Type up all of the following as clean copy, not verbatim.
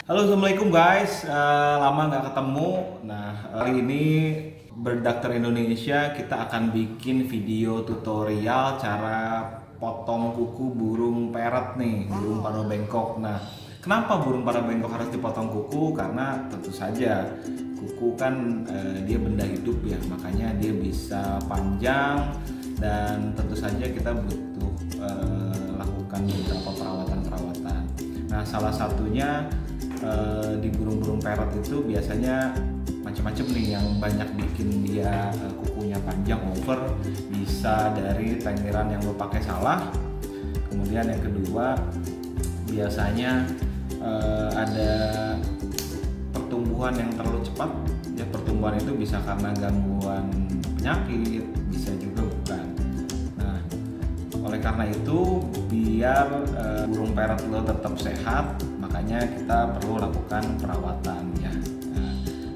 Halo, assalamualaikum guys. Lama nggak ketemu. Nah, hari ini Berdokter Indonesia kita akan bikin video tutorial cara potong kuku burung parrot nih, burung paro bengkok. Nah, kenapa burung paro bengkok harus dipotong kuku? Karena tentu saja kuku kan dia benda hidup ya, makanya dia bisa panjang dan tentu saja kita butuh lakukan beberapa perawatan-perawatan. Nah, salah satunya di burung-burung parrot itu biasanya macam-macam nih yang banyak bikin dia kukunya panjang over, bisa dari tenggeran yang lo pakai salah. Kemudian yang kedua biasanya ada pertumbuhan yang terlalu cepat ya, pertumbuhan itu bisa karena gangguan penyakit, bisa juga bukan. Nah, oleh karena itu biar burung parrot lo tetap sehat, makanya kita perlu lakukan perawatan ya.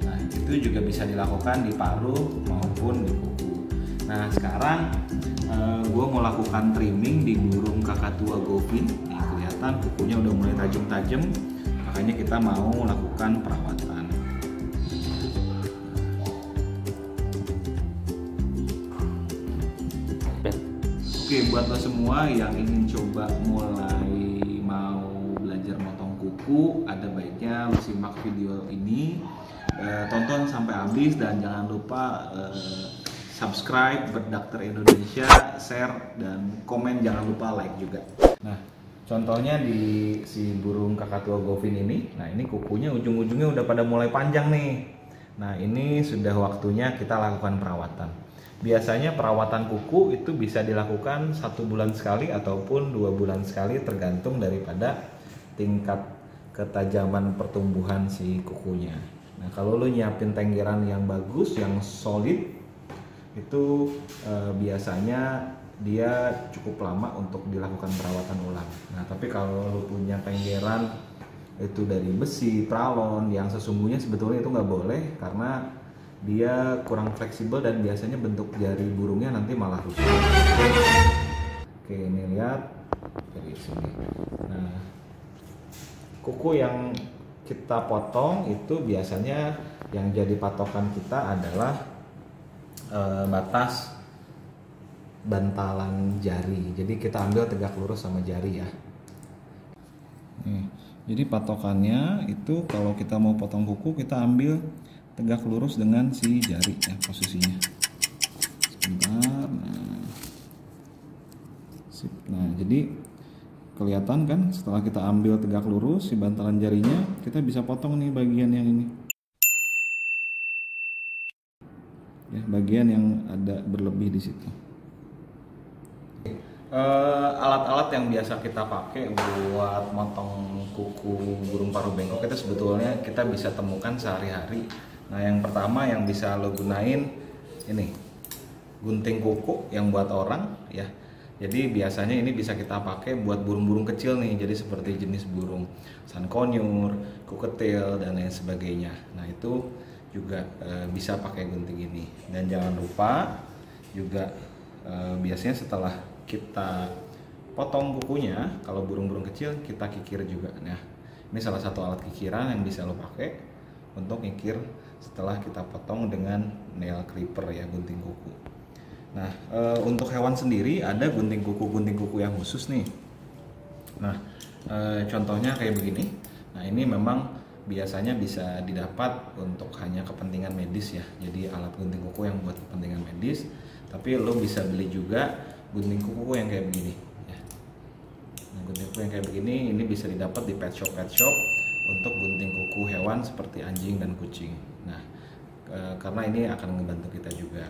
Nah, itu juga bisa dilakukan di paruh maupun di kuku. Nah, sekarang gue mau lakukan trimming di burung kakatua govin. Nih, kelihatan kukunya udah mulai tajam-tajam, makanya kita mau lakukan perawatan. Oke, buat lo semua yang ingin coba mulai mau belajar motong kuku, ada baiknya lo simak video ini, tonton sampai habis dan jangan lupa subscribe Berdokter Indonesia, share dan komen, jangan lupa like juga. Nah, contohnya di si burung kakatua govin ini, nah ini kukunya ujung-ujungnya udah pada mulai panjang nih. Nah, ini sudah waktunya kita lakukan perawatan. Biasanya perawatan kuku itu bisa dilakukan 1 bulan sekali ataupun 2 bulan sekali, tergantung daripada tingkat ketajaman pertumbuhan si kukunya. Nah, kalau lo nyiapin tenggeran yang bagus, yang solid, itu biasanya dia cukup lama untuk dilakukan perawatan ulang. Nah, tapi kalau lo punya tenggeran itu dari besi, pralon, yang sesungguhnya sebetulnya itu nggak boleh karena dia kurang fleksibel dan biasanya bentuk jari burungnya nanti malah rusak. Oke, ini lihat dari sini. Nah, kuku yang kita potong itu biasanya yang jadi patokan kita adalah batas bantalan jari. Jadi kita ambil tegak lurus sama jari ya. Nih, jadi patokannya itu kalau kita mau potong kuku, kita ambil tegak lurus dengan si jari ya, posisinya. Sebentar. Nah, jadi kelihatan kan setelah kita ambil tegak lurus si bantalan jarinya, kita bisa potong nih bagian yang ini. Ya, bagian yang ada berlebih di situ. Alat-alat yang biasa kita pakai buat motong kuku burung paro bengkok itu sebetulnya kita bisa temukan sehari-hari. Nah, yang pertama yang bisa lo gunain ini gunting kuku yang buat orang ya. Jadi biasanya ini bisa kita pakai buat burung-burung kecil nih. Jadi seperti jenis burung sankonur, kuketil dan lain sebagainya. Nah, itu juga bisa pakai gunting ini. Dan jangan lupa juga biasanya setelah kita potong kukunya, kalau burung-burung kecil kita kikir juga. Nah, ini salah satu alat kikiran yang bisa lo pakai untuk ngikir setelah kita potong dengan nail clipper ya, gunting kuku. Nah, untuk hewan sendiri ada gunting kuku yang khusus nih. Nah, contohnya kayak begini. Nah, ini memang biasanya bisa didapat untuk hanya kepentingan medis ya. Jadi alat gunting kuku yang buat kepentingan medis. Tapi lo bisa beli juga gunting kuku yang kayak begini. Ya. Nah, gunting kuku yang kayak begini ini bisa didapat di pet shop untuk gunting kuku hewan seperti anjing dan kucing. Nah, karena ini akan membantu kita juga.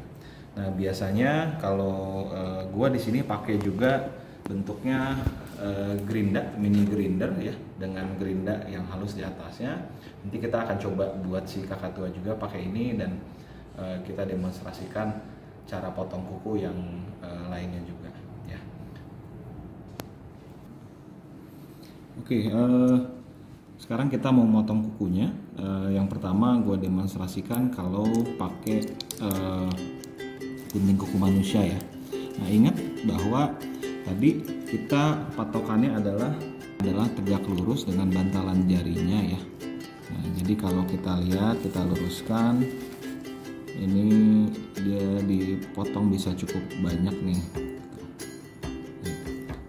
Nah, biasanya kalau gua di sini pakai juga bentuknya gerinda, mini grinder ya, dengan gerinda yang halus di atasnya. Nanti kita akan coba buat si kakatua juga pakai ini dan kita demonstrasikan cara potong kuku yang lainnya juga ya. Oke, sekarang kita mau motong kukunya. Yang pertama gue demonstrasikan kalau pakai gunting kuku manusia ya. Nah, ingat bahwa tadi kita patokannya adalah tegak lurus dengan bantalan jarinya ya. Jadi kalau kita lihat, kita luruskan, ini dia dipotong bisa cukup banyak nih.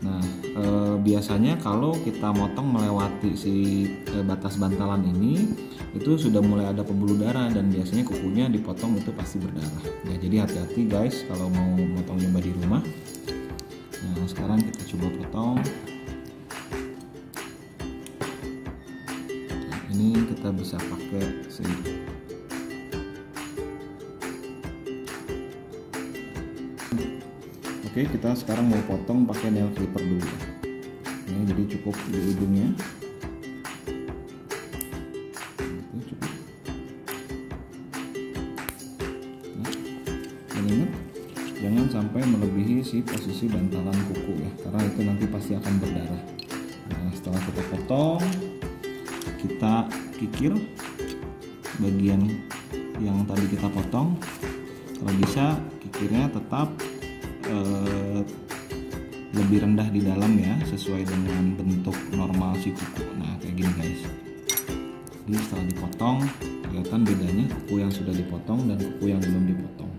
Nah, biasanya kalau kita motong melewati si batas bantalan ini, itu sudah mulai ada pembuluh darah dan biasanya kukunya dipotong itu pasti berdarah. Ya, jadi hati-hati guys kalau mau motong domba di rumah. Nah, sekarang kita coba potong. Ini kita bisa pakai sini. Oke, kita sekarang mau potong pakai nail clipper dulu. Ini jadi cukup di ujungnya. Oke, cukup. Nah, dan ingat jangan sampai melebihi si posisi bantalan kuku ya, karena itu nanti pasti akan berdarah. Nah, setelah kita potong, kita kikir bagian yang tadi kita potong. Kalau bisa kikirnya tetap lebih rendah di dalam ya, sesuai dengan bentuk normal si kuku. Nah, kayak gini guys. Jadi setelah dipotong kelihatan bedanya kuku yang sudah dipotong dan kuku yang belum dipotong.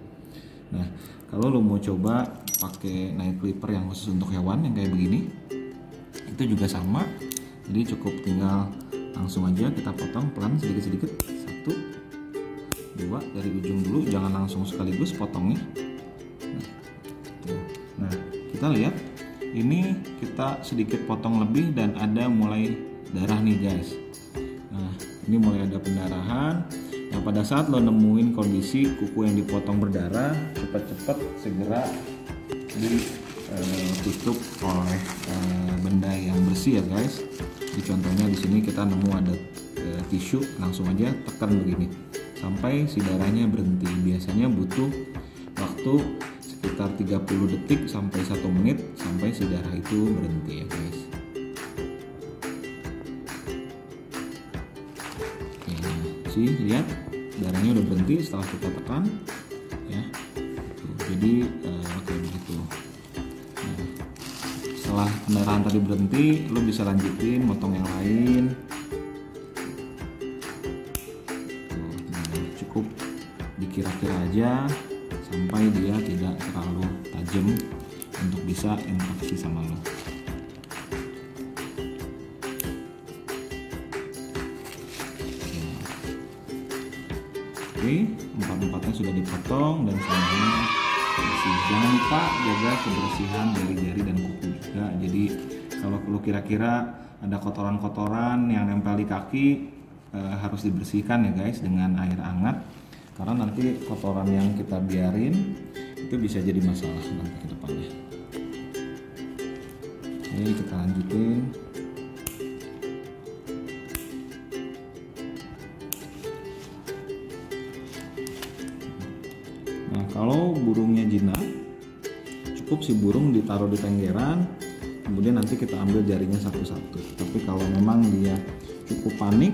Nah, kalau lo mau coba pakai nail clipper yang khusus untuk hewan yang kayak begini, itu juga sama. Jadi cukup tinggal langsung aja kita potong pelan sedikit-sedikit, 1, 2 dari ujung dulu, jangan langsung sekaligus potongnya. Nah, kita lihat ini kita sedikit potong lebih dan ada mulai darah nih guys. Nah, ini mulai ada pendarahan. Nah, pada saat lo nemuin kondisi kuku yang dipotong berdarah, cepat-cepat segera ditutup oleh benda yang bersih ya guys. Jadi contohnya di sini kita nemu ada tisu, langsung aja tekan begini sampai si darahnya berhenti. Biasanya butuh waktu sekitar 30 detik sampai 1 menit sampai si darah itu berhenti ya guys. Oke, sih lihat darahnya udah berhenti setelah kita tekan ya. Jadi oke begitu. Nah, setelah pendarahan tadi berhenti, lo bisa lanjutin motong yang lain. Nah, cukup dikira-kira aja sampai dia tidak terlalu tajam untuk bisa interaksi sama lo. Oke, empat-empatnya sudah dipotong dan semuanya bersih. Jangan lupa jaga kebersihan dari jari dan kuku juga. Jadi kalau lo kira-kira ada kotoran-kotoran yang nempel di kaki, harus dibersihkan ya guys dengan air hangat. Karena nanti kotoran yang kita biarin itu bisa jadi masalah nanti ke depannya. Oke, kita lanjutin. Nah, kalau burungnya jinak, cukup si burung ditaruh di tenggeran, kemudian nanti kita ambil jarinya satu-satu. Tapi kalau memang dia cukup panik,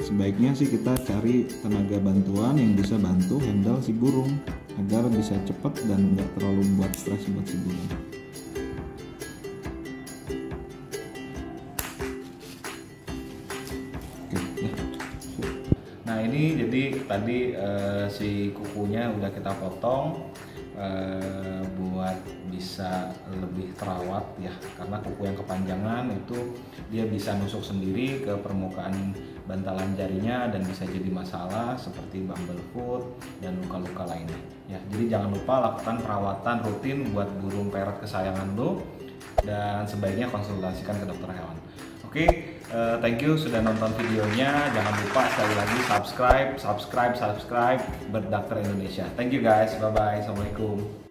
sebaiknya sih kita cari tenaga bantuan yang bisa bantu handle si burung agar bisa cepat dan nggak terlalu buat stres buat si burung. Oke, ya. Nah, ini jadi tadi si kukunya udah kita potong buat bisa lebih terawat ya, karena kuku yang kepanjangan itu dia bisa nusuk sendiri ke permukaan bantalan jarinya dan bisa jadi masalah seperti bumblefoot dan luka-luka lainnya ya. Jadi jangan lupa lakukan perawatan rutin buat burung parrot kesayangan lo dan sebaiknya konsultasikan ke dokter hewan. Oke, thank you sudah nonton videonya. Jangan lupa sekali lagi subscribe Bird Doctor Indonesia. Thank you guys, bye bye, assalamualaikum.